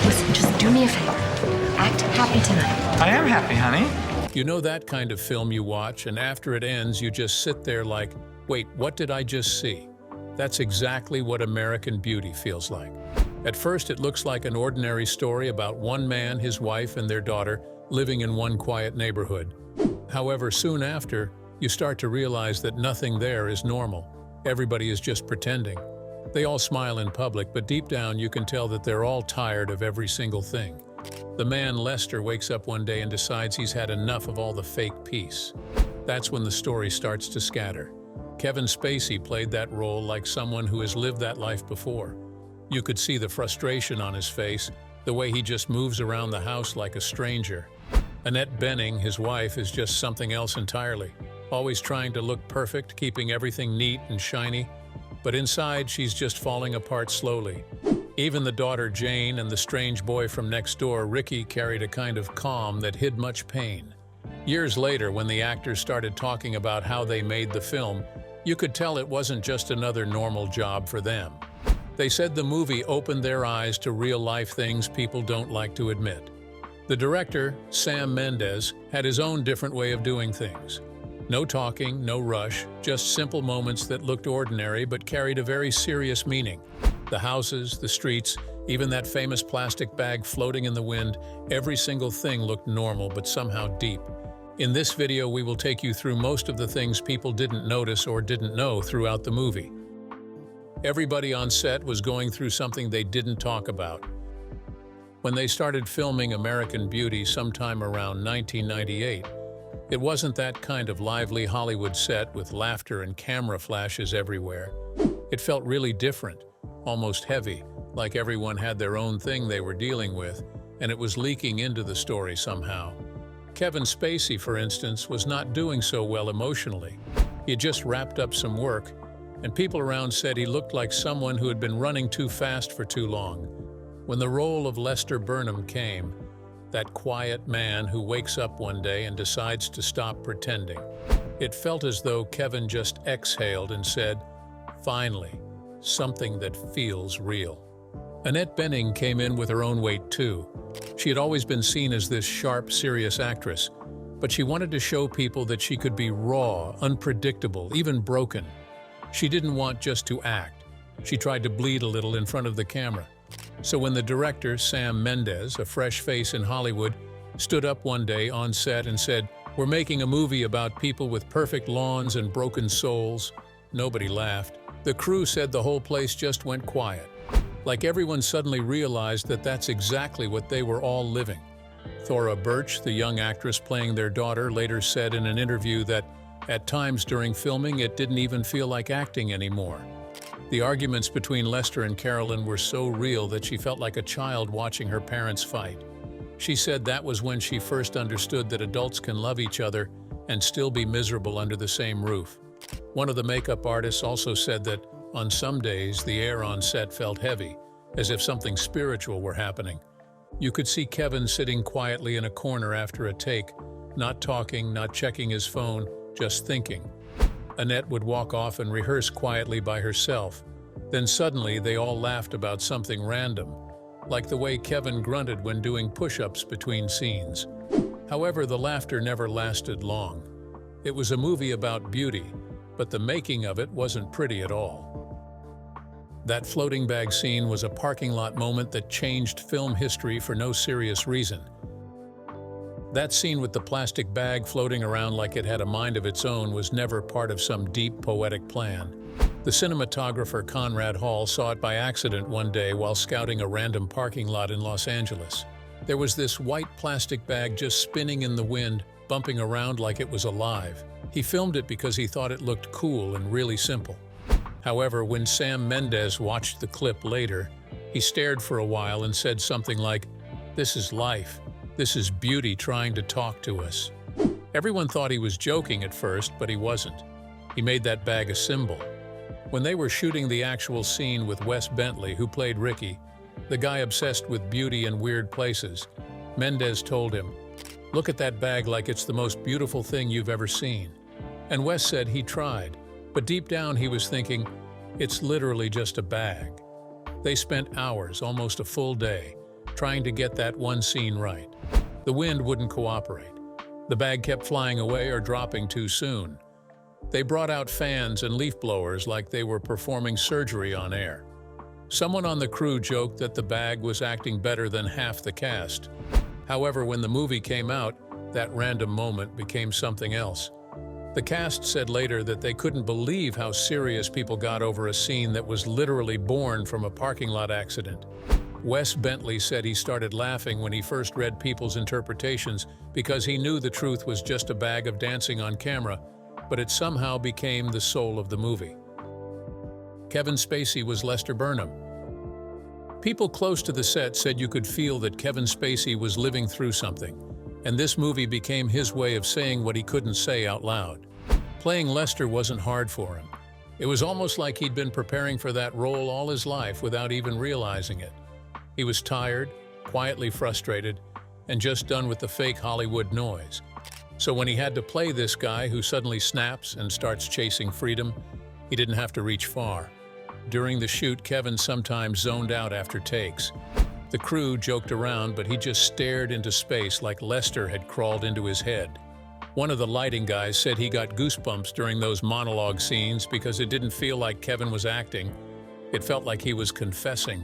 Listen, just do me a favor. Act happy tonight. I am happy, honey. You know that kind of film you watch, and after it ends, you just sit there like, wait, what did I just see? That's exactly what American Beauty feels like. At first, it looks like an ordinary story about one man, his wife, and their daughter living in one quiet neighborhood. However, soon after, you start to realize that nothing there is normal. Everybody is just pretending. They all smile in public, but deep down you can tell that they're all tired of every single thing. The man, Lester, wakes up one day and decides he's had enough of all the fake peace. That's when the story starts to scatter. Kevin Spacey played that role like someone who has lived that life before. You could see the frustration on his face, the way he just moves around the house like a stranger. Annette Bening, his wife, is just something else entirely, always trying to look perfect, keeping everything neat and shiny. But inside, she's just falling apart slowly. Even the daughter Jane and the strange boy from next door, Ricky, carried a kind of calm that hid much pain. Years later, when the actors started talking about how they made the film, you could tell it wasn't just another normal job for them. They said the movie opened their eyes to real-life things people don't like to admit. The director, Sam Mendes, had his own different way of doing things. No talking, no rush, just simple moments that looked ordinary but carried a very serious meaning. The houses, the streets, even that famous plastic bag floating in the wind, every single thing looked normal but somehow deep. In this video, we will take you through most of the things people didn't notice or didn't know throughout the movie. Everybody on set was going through something they didn't talk about. When they started filming American Beauty sometime around 1998, it wasn't that kind of lively Hollywood set with laughter and camera flashes everywhere. It felt really different, almost heavy, like everyone had their own thing they were dealing with, and it was leaking into the story somehow. Kevin Spacey, for instance, was not doing so well emotionally. He had just wrapped up some work, and people around said he looked like someone who had been running too fast for too long. When the role of Lester Burnham came, that quiet man who wakes up one day and decides to stop pretending, it felt as though Kevin just exhaled and said, finally, something that feels real. Annette Bening came in with her own weight too. She had always been seen as this sharp, serious actress, but she wanted to show people that she could be raw, unpredictable, even broken. She didn't want just to act. She tried to bleed a little in front of the camera. So when the director, Sam Mendes, a fresh face in Hollywood, stood up one day on set and said, "We're making a movie about people with perfect lawns and broken souls," nobody laughed. The crew said the whole place just went quiet. Like everyone suddenly realized that that's exactly what they were all living. Thora Birch, the young actress playing their daughter, later said in an interview that at times during filming it didn't even feel like acting anymore. The arguments between Lester and Carolyn were so real that she felt like a child watching her parents fight. She said that was when she first understood that adults can love each other and still be miserable under the same roof. One of the makeup artists also said that on some days the air on set felt heavy, as if something spiritual were happening. You could see Kevin sitting quietly in a corner after a take, not talking, not checking his phone, just thinking. Annette would walk off and rehearse quietly by herself. Then suddenly they all laughed about something random, like the way Kevin grunted when doing push-ups between scenes. However, the laughter never lasted long. It was a movie about beauty, but the making of it wasn't pretty at all. That floating bag scene was a parking lot moment that changed film history for no serious reason. That scene with the plastic bag floating around like it had a mind of its own was never part of some deep, poetic plan. The cinematographer Conrad Hall saw it by accident one day while scouting a random parking lot in Los Angeles. There was this white plastic bag just spinning in the wind, bumping around like it was alive. He filmed it because he thought it looked cool and really simple. However, when Sam Mendes watched the clip later, he stared for a while and said something like, "This is life. This is beauty trying to talk to us." Everyone thought he was joking at first, but he wasn't. He made that bag a symbol. When they were shooting the actual scene with Wes Bentley, who played Ricky, the guy obsessed with beauty and weird places, Mendes told him, "Look at that bag like it's the most beautiful thing you've ever seen." And Wes said he tried, but deep down he was thinking, it's literally just a bag. They spent hours, almost a full day, trying to get that one scene right. The wind wouldn't cooperate. The bag kept flying away or dropping too soon. They brought out fans and leaf blowers like they were performing surgery on air. Someone on the crew joked that the bag was acting better than half the cast. However, when the movie came out, that random moment became something else. The cast said later that they couldn't believe how serious people got over a scene that was literally born from a parking lot accident. Wes Bentley said he started laughing when he first read people's interpretations because he knew the truth was just a bag of dancing on camera, but it somehow became the soul of the movie. Kevin Spacey was Lester Burnham. People close to the set said you could feel that Kevin Spacey was living through something, and this movie became his way of saying what he couldn't say out loud. Playing Lester wasn't hard for him. It was almost like he'd been preparing for that role all his life without even realizing it. He was tired, quietly frustrated, and just done with the fake Hollywood noise. So when he had to play this guy who suddenly snaps and starts chasing freedom, he didn't have to reach far. During the shoot, Kevin sometimes zoned out after takes. The crew joked around, but he just stared into space like Lester had crawled into his head. One of the lighting guys said he got goosebumps during those monologue scenes because it didn't feel like Kevin was acting. It felt like he was confessing.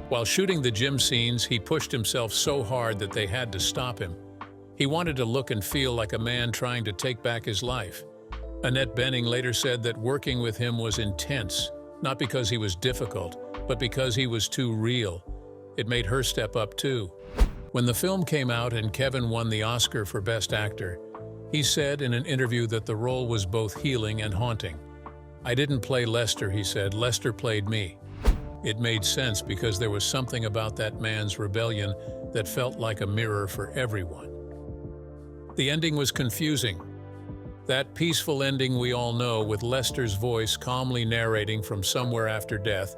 While shooting the gym scenes, he pushed himself so hard that they had to stop him. He wanted to look and feel like a man trying to take back his life. Annette Bening later said that working with him was intense, not because he was difficult, but because he was too real. It made her step up too. When the film came out and Kevin won the Oscar for Best Actor, he said in an interview that the role was both healing and haunting. "I didn't play Lester," he said, "Lester played me." It made sense because there was something about that man's rebellion that felt like a mirror for everyone. The ending was confusing. That peaceful ending we all know, with Lester's voice calmly narrating from somewhere after death,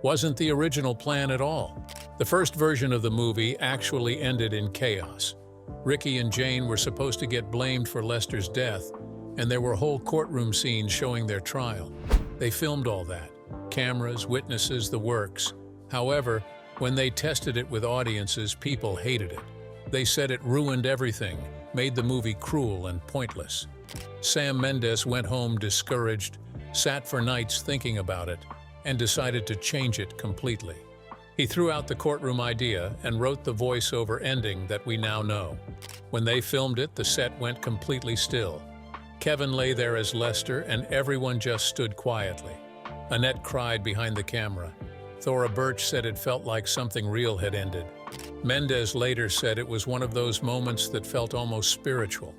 wasn't the original plan at all. The first version of the movie actually ended in chaos. Ricky and Jane were supposed to get blamed for Lester's death, and there were whole courtroom scenes showing their trial. They filmed all that. Cameras, witnesses, the works. However, when they tested it with audiences, people hated it. They said it ruined everything, made the movie cruel and pointless. Sam Mendes went home discouraged, sat for nights thinking about it, and decided to change it completely. He threw out the courtroom idea and wrote the voiceover ending that we now know. When they filmed it, the set went completely still. Kevin lay there as Lester, and everyone just stood quietly. Annette cried behind the camera. Thora Birch said it felt like something real had ended. Mendes later said it was one of those moments that felt almost spiritual,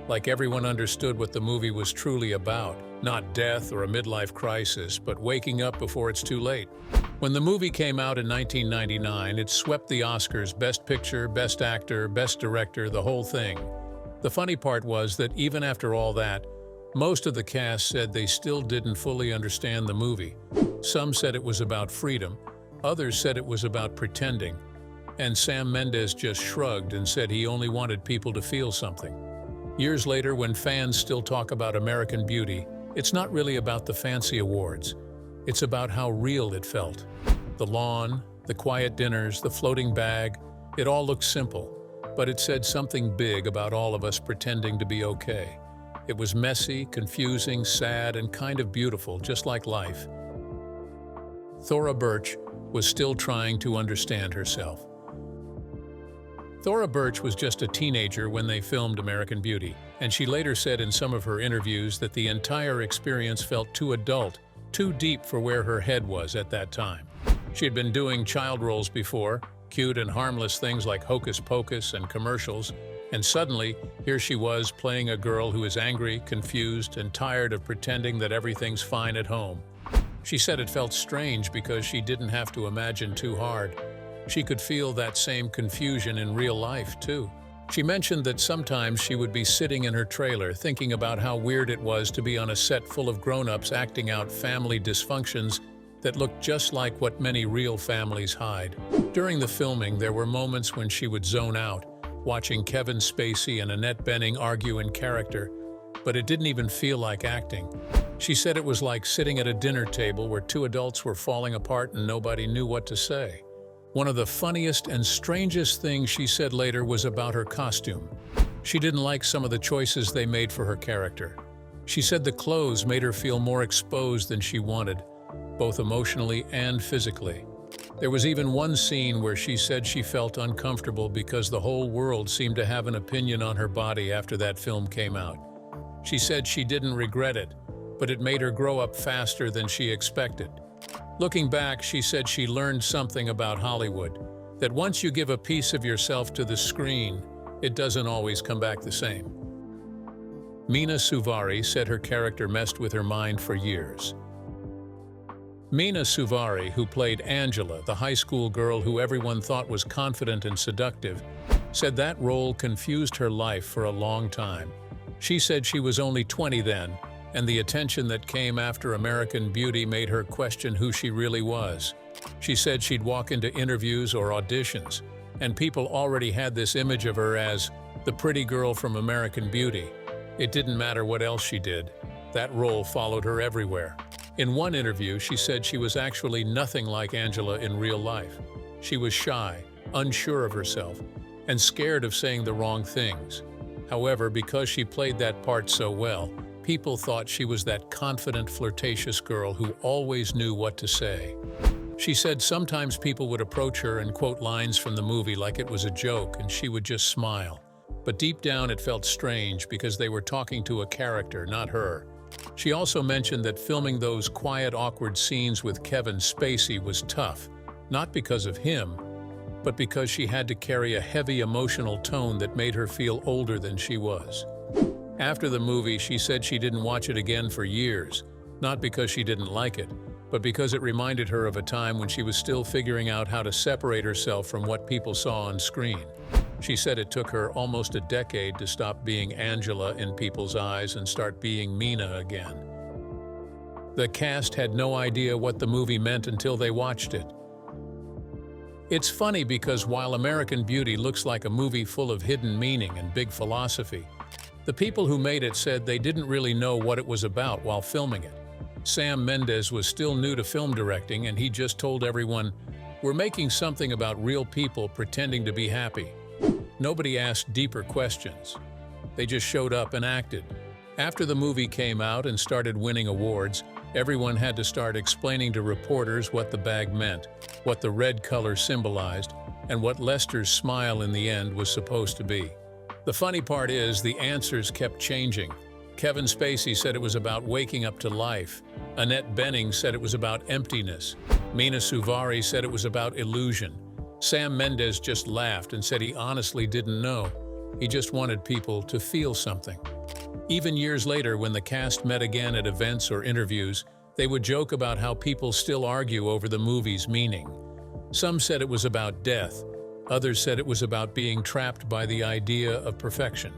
like everyone understood what the movie was truly about, not death or a midlife crisis, but waking up before it's too late. When the movie came out in 1999, it swept the Oscars: Best Picture, Best Actor, Best Director, the whole thing. The funny part was that even after all that, most of the cast said they still didn't fully understand the movie. Some said it was about freedom, others said it was about pretending, and Sam Mendes just shrugged and said he only wanted people to feel something. Years later, when fans still talk about American Beauty, it's not really about the fancy awards. It's about how real it felt. The lawn, the quiet dinners, the floating bag, it all looked simple, but it said something big about all of us pretending to be okay. It was messy, confusing, sad, and kind of beautiful, just like life. Thora Birch was still trying to understand herself. Thora Birch was just a teenager when they filmed American Beauty, and she later said in some of her interviews that the entire experience felt too adult, too deep for where her head was at that time. She had been doing child roles before, cute and harmless things like Hocus Pocus and commercials, and suddenly, here she was playing a girl who is angry, confused, and tired of pretending that everything's fine at home. She said it felt strange because she didn't have to imagine too hard. She could feel that same confusion in real life, too. She mentioned that sometimes she would be sitting in her trailer thinking about how weird it was to be on a set full of grown-ups acting out family dysfunctions that looked just like what many real families hide. During the filming, there were moments when she would zone out, watching Kevin Spacey and Annette Bening argue in character, but it didn't even feel like acting. She said it was like sitting at a dinner table where two adults were falling apart and nobody knew what to say. One of the funniest and strangest things she said later was about her costume. She didn't like some of the choices they made for her character. She said the clothes made her feel more exposed than she wanted, both emotionally and physically. There was even one scene where she said she felt uncomfortable because the whole world seemed to have an opinion on her body after that film came out. She said she didn't regret it, but it made her grow up faster than she expected. Looking back, she said she learned something about Hollywood, that once you give a piece of yourself to the screen, it doesn't always come back the same. Meena Suvari said her character messed with her mind for years. Meena Suvari, who played Angela, the high school girl who everyone thought was confident and seductive, said that role confused her life for a long time. She said she was only 20 then, and the attention that came after American Beauty made her question who she really was. She said she'd walk into interviews or auditions, and people already had this image of her as the pretty girl from American Beauty. It didn't matter what else she did. That role followed her everywhere. In one interview, she said she was actually nothing like Angela in real life. She was shy, unsure of herself, and scared of saying the wrong things. However, because she played that part so well, people thought she was that confident, flirtatious girl who always knew what to say. She said sometimes people would approach her and quote lines from the movie like it was a joke, and she would just smile. But deep down it felt strange because they were talking to a character, not her. She also mentioned that filming those quiet, awkward scenes with Kevin Spacey was tough, not because of him, but because she had to carry a heavy emotional tone that made her feel older than she was. After the movie, she said she didn't watch it again for years, not because she didn't like it, but because it reminded her of a time when she was still figuring out how to separate herself from what people saw on screen. She said it took her almost a decade to stop being Angela in people's eyes and start being Meena again. The cast had no idea what the movie meant until they watched it. It's funny because while American Beauty looks like a movie full of hidden meaning and big philosophy, the people who made it said they didn't really know what it was about while filming it. Sam Mendes was still new to film directing, and he just told everyone, "We're making something about real people pretending to be happy." Nobody asked deeper questions. They just showed up and acted. After the movie came out and started winning awards, everyone had to start explaining to reporters what the bag meant, what the red color symbolized, and what Lester's smile in the end was supposed to be. The funny part is, the answers kept changing. Kevin Spacey said it was about waking up to life. Annette Bening said it was about emptiness. Meena Suvari said it was about illusion. Sam Mendes just laughed and said he honestly didn't know. He just wanted people to feel something. Even years later, when the cast met again at events or interviews, they would joke about how people still argue over the movie's meaning. Some said it was about death. Others said it was about being trapped by the idea of perfection.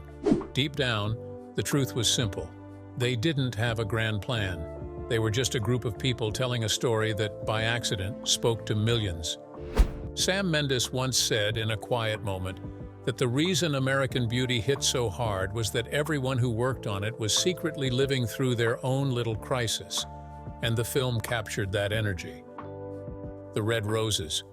Deep down, the truth was simple. They didn't have a grand plan. They were just a group of people telling a story that, by accident, spoke to millions. Sam Mendes once said in a quiet moment that the reason American Beauty hit so hard was that everyone who worked on it was secretly living through their own little crisis, and the film captured that energy. The red roses.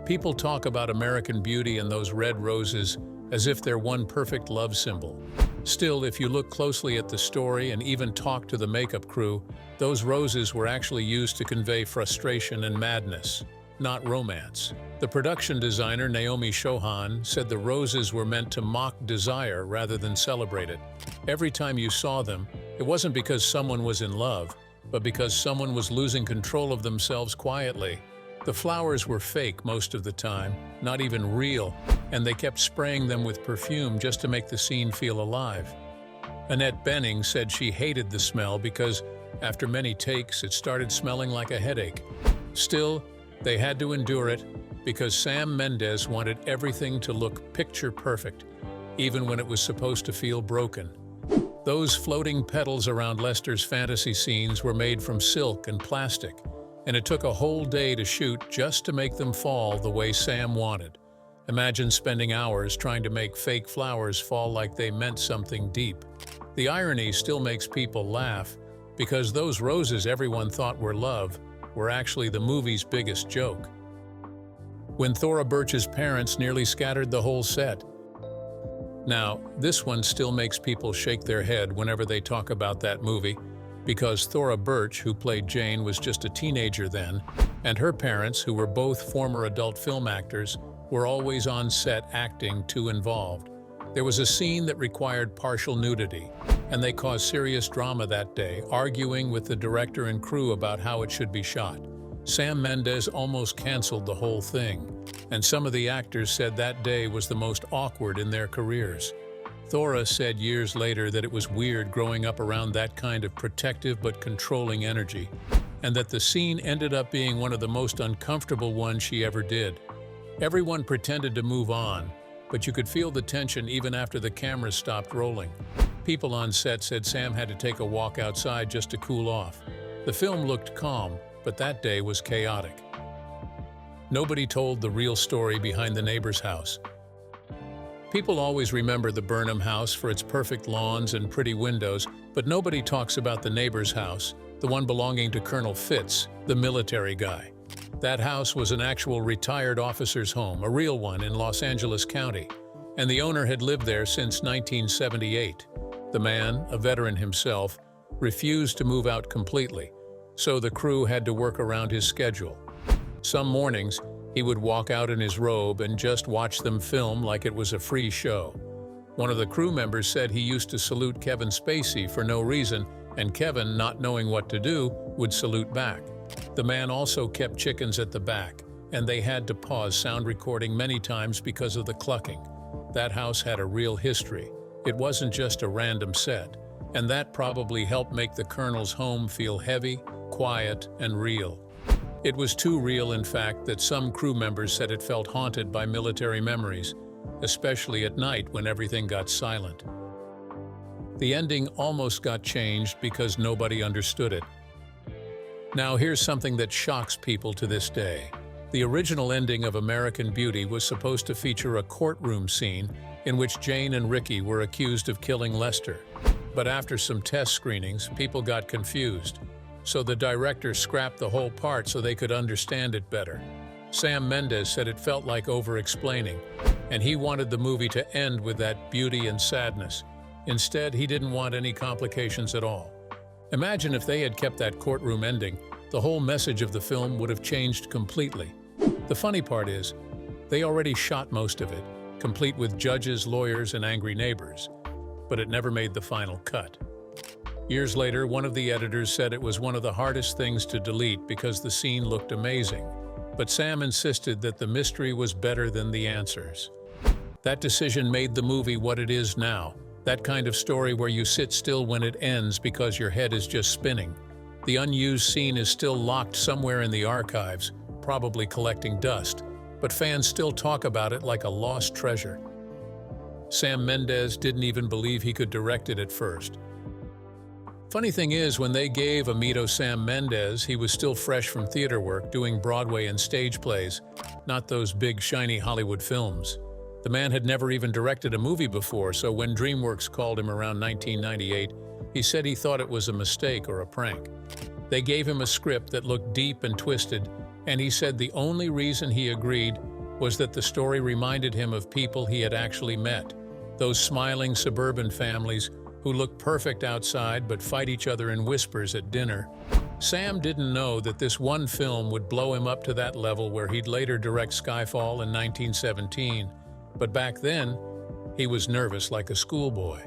People talk about American Beauty and those red roses as if they're one perfect love symbol. Still, if you look closely at the story and even talk to the makeup crew, those roses were actually used to convey frustration and madness, not romance. The production designer, Naomi Chauhan, said the roses were meant to mock desire rather than celebrate it. Every time you saw them, it wasn't because someone was in love, but because someone was losing control of themselves quietly. The flowers were fake most of the time, not even real, and they kept spraying them with perfume just to make the scene feel alive. Annette Bening said she hated the smell because, after many takes, it started smelling like a headache. Still, they had to endure it because Sam Mendes wanted everything to look picture perfect, even when it was supposed to feel broken. Those floating petals around Lester's fantasy scenes were made from silk and plastic, and it took a whole day to shoot just to make them fall the way Sam wanted. Imagine spending hours trying to make fake flowers fall like they meant something deep. The irony still makes people laugh, because those roses everyone thought were love were actually the movie's biggest joke. When Thora Birch's parents nearly scattered the whole set. Now, this one still makes people shake their head whenever they talk about that movie, because Thora Birch, who played Jane, was just a teenager then, and her parents, who were both former adult film actors, were always on set acting too involved. There was a scene that required partial nudity, and they caused serious drama that day, arguing with the director and crew about how it should be shot. Sam Mendes almost canceled the whole thing, and some of the actors said that day was the most awkward in their careers. Thora said years later that it was weird growing up around that kind of protective but controlling energy, and that the scene ended up being one of the most uncomfortable ones she ever did. Everyone pretended to move on, but you could feel the tension even after the cameras stopped rolling. People on set said Sam had to take a walk outside just to cool off. The film looked calm, but that day was chaotic. Nobody told the real story behind the neighbor's house. People always remember the Burnham house for its perfect lawns and pretty windows, but nobody talks about the neighbor's house, the one belonging to Colonel Fitz, the military guy. That house was an actual retired officer's home, a real one in Los Angeles County, and the owner had lived there since 1978. The man, a veteran himself, refused to move out completely, so the crew had to work around his schedule. Some mornings, he would walk out in his robe and just watch them film like it was a free show. One of the crew members said he used to salute Kevin Spacey for no reason, and Kevin, not knowing what to do, would salute back. The man also kept chickens at the back, and they had to pause sound recording many times because of the clucking. That house had a real history. It wasn't just a random set, and that probably helped make the Colonel's home feel heavy, quiet, and real. It was too real, in fact, that some crew members said it felt haunted by military memories, especially at night when everything got silent. The ending almost got changed because nobody understood it. Now here's something that shocks people to this day. The original ending of American Beauty was supposed to feature a courtroom scene in which Jane and Ricky were accused of killing Lester. But after some test screenings, people got confused. So the director scrapped the whole part so they could understand it better. Sam Mendes said it felt like over-explaining, and he wanted the movie to end with that beauty and sadness. Instead, he didn't want any complications at all. Imagine if they had kept that courtroom ending, the whole message of the film would have changed completely. The funny part is, they already shot most of it, complete with judges, lawyers, and angry neighbors, but it never made the final cut. Years later, one of the editors said it was one of the hardest things to delete because the scene looked amazing, but Sam insisted that the mystery was better than the answers. That decision made the movie what it is now, that kind of story where you sit still when it ends because your head is just spinning. The unused scene is still locked somewhere in the archives, probably collecting dust, but fans still talk about it like a lost treasure. Sam Mendes didn't even believe he could direct it at first. Funny thing is, when they gave a meet Sam Mendes, he was still fresh from theater work, doing Broadway and stage plays, not those big, shiny Hollywood films. The man had never even directed a movie before, so when DreamWorks called him around 1998, he said he thought it was a mistake or a prank. They gave him a script that looked deep and twisted, and he said the only reason he agreed was that the story reminded him of people he had actually met, those smiling suburban families who look perfect outside but fight each other in whispers at dinner. Sam didn't know that this one film would blow him up to that level where he'd later direct Skyfall in 1917, but back then, he was nervous like a schoolboy.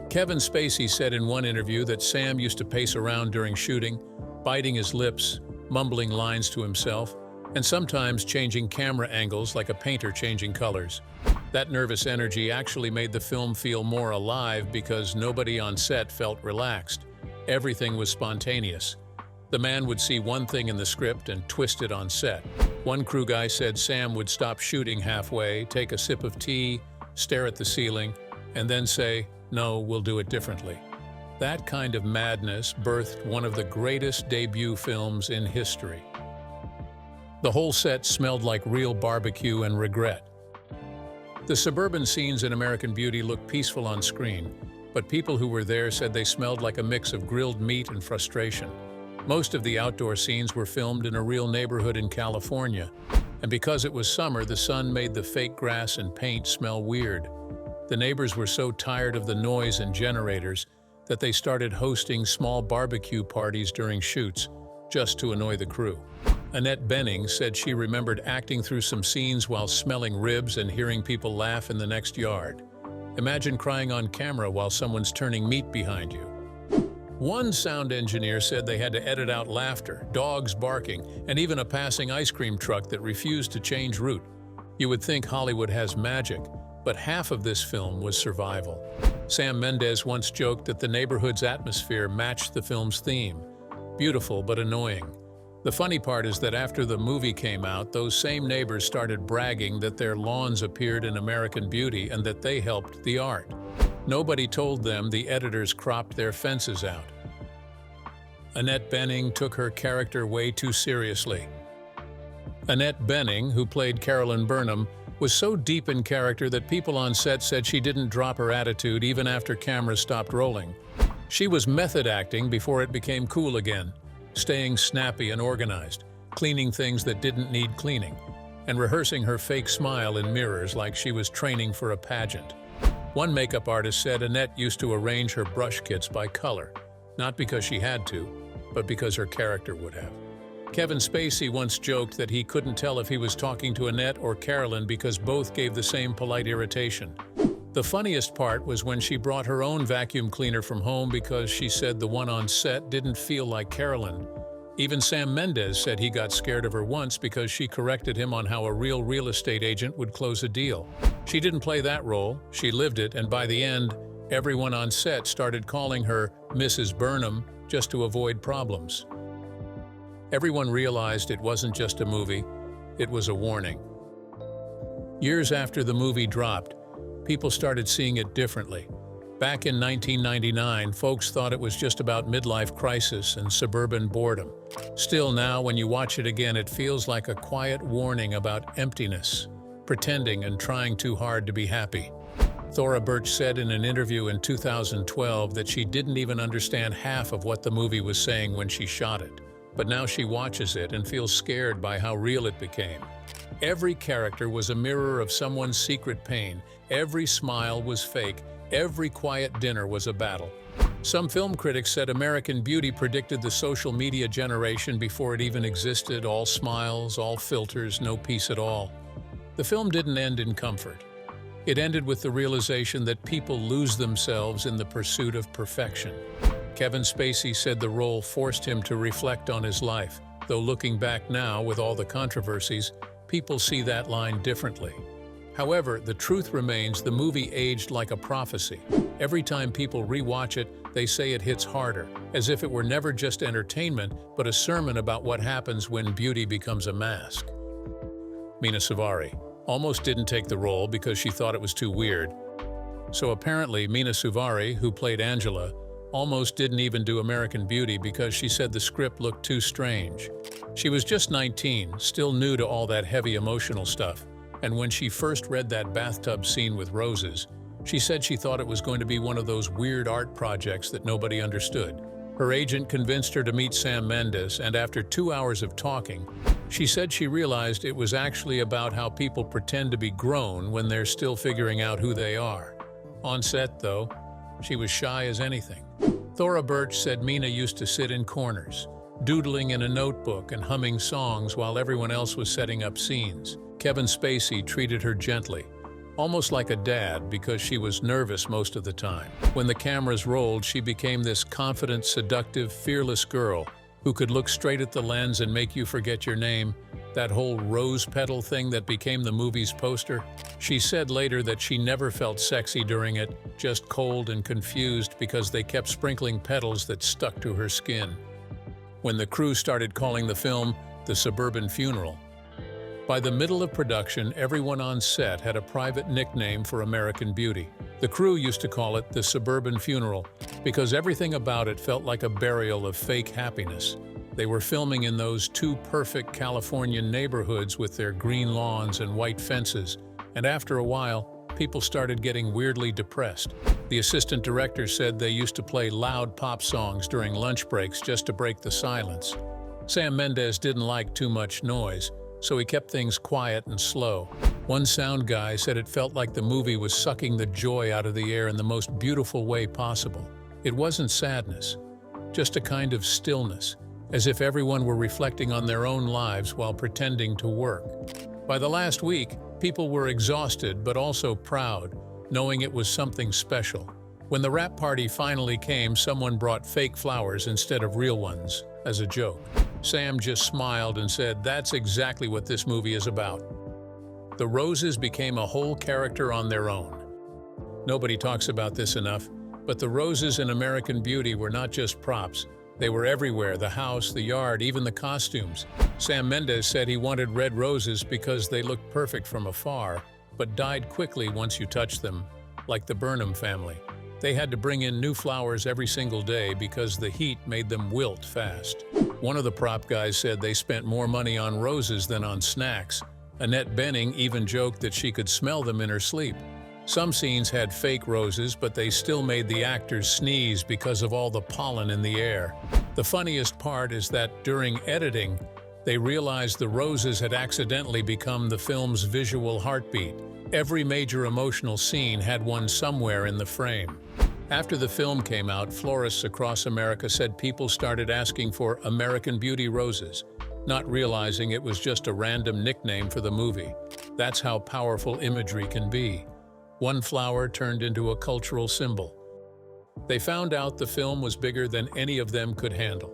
Kevin Spacey said in one interview that Sam used to pace around during shooting, biting his lips, mumbling lines to himself, and sometimes changing camera angles like a painter changing colors. That nervous energy actually made the film feel more alive because nobody on set felt relaxed. Everything was spontaneous. The man would see one thing in the script and twist it on set. One crew guy said Sam would stop shooting halfway, take a sip of tea, stare at the ceiling, and then say, "No, we'll do it differently." That kind of madness birthed one of the greatest debut films in history. The whole set smelled like real barbecue and regret. The suburban scenes in American Beauty look peaceful on screen, but people who were there said they smelled like a mix of grilled meat and frustration. Most of the outdoor scenes were filmed in a real neighborhood in California, and because it was summer, the sun made the fake grass and paint smell weird. The neighbors were so tired of the noise and generators that they started hosting small barbecue parties during shoots, just to annoy the crew. Annette Bening said she remembered acting through some scenes while smelling ribs and hearing people laugh in the next yard. Imagine crying on camera while someone's turning meat behind you. One sound engineer said they had to edit out laughter, dogs barking, and even a passing ice cream truck that refused to change route. You would think Hollywood has magic, but half of this film was survival. Sam Mendes once joked that the neighborhood's atmosphere matched the film's theme. Beautiful but annoying. The funny part is that after the movie came out, those same neighbors started bragging that their lawns appeared in American Beauty and that they helped the art. Nobody told them the editors cropped their fences out. Annette Bening took her character way too seriously. Annette Bening, who played Carolyn Burnham, was so deep in character that people on set said she didn't drop her attitude even after cameras stopped rolling. She was method acting before it became cool again, staying snappy and organized, cleaning things that didn't need cleaning, and rehearsing her fake smile in mirrors like she was training for a pageant. One makeup artist said Annette used to arrange her brush kits by color, not because she had to, but because her character would have. Kevin Spacey once joked that he couldn't tell if he was talking to Annette or Carolyn because both gave the same polite irritation. The funniest part was when she brought her own vacuum cleaner from home because she said the one on set didn't feel like Carolyn. Even Sam Mendes said he got scared of her once because she corrected him on how a real estate agent would close a deal. She didn't play that role, she lived it, and by the end, everyone on set started calling her Mrs. Burnham just to avoid problems. Everyone realized it wasn't just a movie, it was a warning. Years after the movie dropped, people started seeing it differently. Back in 1999, folks thought it was just about midlife crisis and suburban boredom. Still now, when you watch it again, it feels like a quiet warning about emptiness, pretending and trying too hard to be happy. Thora Birch said in an interview in 2012 that she didn't even understand half of what the movie was saying when she shot it. But now she watches it and feels scared by how real it became. Every character was a mirror of someone's secret pain. Every smile was fake. Every quiet dinner was a battle. Some film critics said American Beauty predicted the social media generation before it even existed, all smiles, all filters, no peace at all. The film didn't end in comfort. It ended with the realization that people lose themselves in the pursuit of perfection. Kevin Spacey said the role forced him to reflect on his life, though looking back now with all the controversies, people see that line differently. However, the truth remains the movie aged like a prophecy. Every time people rewatch it, they say it hits harder, as if it were never just entertainment, but a sermon about what happens when beauty becomes a mask. Mena Suvari almost didn't take the role because she thought it was too weird. So apparently Mena Suvari, who played Angela, almost didn't even do American Beauty because she said the script looked too strange. She was just 19, still new to all that heavy emotional stuff. And when she first read that bathtub scene with roses, she said she thought it was going to be one of those weird art projects that nobody understood. Her agent convinced her to meet Sam Mendes, and after 2 hours of talking, she said she realized it was actually about how people pretend to be grown when they're still figuring out who they are. On set, though, she was shy as anything. Thora Birch said Mena used to sit in corners, doodling in a notebook and humming songs while everyone else was setting up scenes. Kevin Spacey treated her gently, almost like a dad, because she was nervous most of the time. When the cameras rolled, she became this confident, seductive, fearless girl who could look straight at the lens and make you forget your name, that whole rose petal thing that became the movie's poster. She said later that she never felt sexy during it, just cold and confused because they kept sprinkling petals that stuck to her skin. When the crew started calling the film The Suburban Funeral, by the middle of production, everyone on set had a private nickname for American Beauty. The crew used to call it the Suburban Funeral because everything about it felt like a burial of fake happiness. They were filming in those two perfect Californian neighborhoods with their green lawns and white fences, and after a while, people started getting weirdly depressed. The assistant director said they used to play loud pop songs during lunch breaks just to break the silence. Sam Mendes didn't like too much noise, so he kept things quiet and slow. One sound guy said it felt like the movie was sucking the joy out of the air in the most beautiful way possible. It wasn't sadness, just a kind of stillness, as if everyone were reflecting on their own lives while pretending to work. By the last week, people were exhausted but also proud, knowing it was something special. When the wrap party finally came, someone brought fake flowers instead of real ones, as a joke. Sam just smiled and said, "That's exactly what this movie is about." The roses became a whole character on their own. Nobody talks about this enough, but the roses in American Beauty were not just props. They were everywhere: the house, the yard, even the costumes. Sam Mendes said he wanted red roses because they looked perfect from afar, but died quickly once you touched them, like the Burnham family. They had to bring in new flowers every single day because the heat made them wilt fast. One of the prop guys said they spent more money on roses than on snacks. Annette Bening even joked that she could smell them in her sleep. Some scenes had fake roses, but they still made the actors sneeze because of all the pollen in the air. The funniest part is that during editing, they realized the roses had accidentally become the film's visual heartbeat. Every major emotional scene had one somewhere in the frame. After the film came out, florists across America said people started asking for American Beauty roses, not realizing it was just a random nickname for the movie. That's how powerful imagery can be. One flower turned into a cultural symbol. They found out the film was bigger than any of them could handle.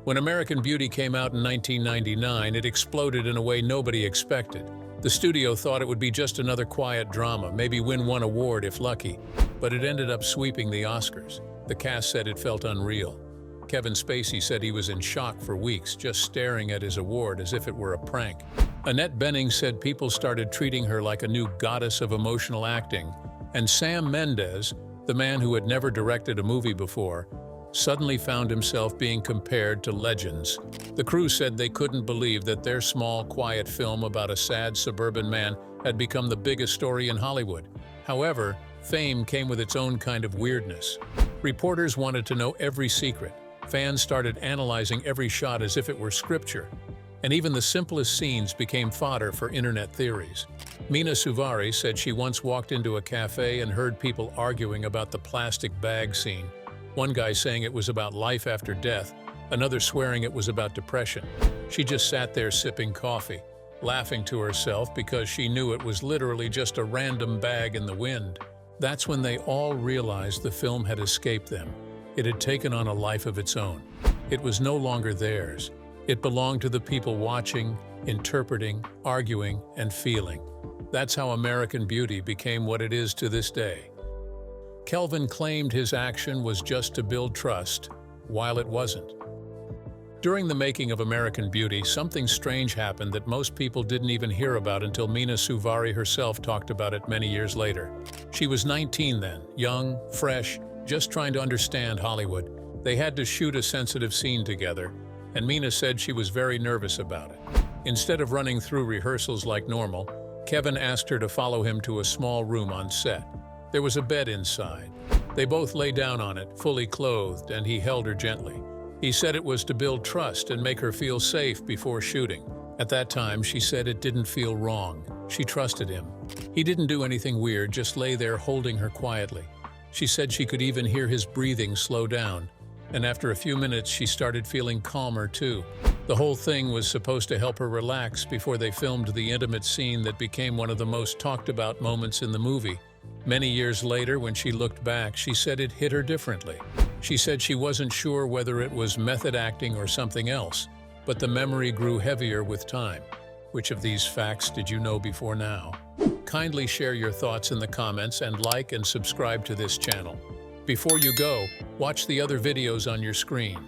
When American Beauty came out in 1999, it exploded in a way nobody expected. The studio thought it would be just another quiet drama, maybe win one award if lucky, but it ended up sweeping the Oscars. The cast said it felt unreal. Kevin Spacey said he was in shock for weeks, just staring at his award as if it were a prank. Annette Bening said people started treating her like a new goddess of emotional acting, and Sam Mendes, the man who had never directed a movie before, suddenly found himself being compared to legends. The crew said they couldn't believe that their small, quiet film about a sad suburban man had become the biggest story in Hollywood. However, fame came with its own kind of weirdness. Reporters wanted to know every secret. Fans started analyzing every shot as if it were scripture, and even the simplest scenes became fodder for internet theories. Mina Suvari said she once walked into a cafe and heard people arguing about the plastic bag scene. One guy saying it was about life after death, another swearing it was about depression. She just sat there sipping coffee, laughing to herself because she knew it was literally just a random bag in the wind. That's when they all realized the film had escaped them. It had taken on a life of its own. It was no longer theirs. It belonged to the people watching, interpreting, arguing, and feeling. That's how American Beauty became what it is to this day. Kelvin claimed his action was just to build trust, while it wasn't. During the making of American Beauty, something strange happened that most people didn't even hear about until Mina Suvari herself talked about it many years later. She was 19 then, young, fresh, just trying to understand Hollywood. They had to shoot a sensitive scene together, and Mina said she was very nervous about it. Instead of running through rehearsals like normal, Kevin asked her to follow him to a small room on set. There was a bed inside. They both lay down on it, fully clothed, and he held her gently. He said it was to build trust and make her feel safe before shooting. At that time, she said it didn't feel wrong. She trusted him. He didn't do anything weird, just lay there holding her quietly. She said she could even hear his breathing slow down, and after a few minutes she started feeling calmer too. The whole thing was supposed to help her relax before they filmed the intimate scene that became one of the most talked about moments in the movie. Many years later, when she looked back, she said it hit her differently. She said she wasn't sure whether it was method acting or something else, but the memory grew heavier with time. Which of these facts did you know before now? Kindly share your thoughts in the comments and like and subscribe to this channel. Before you go, watch the other videos on your screen.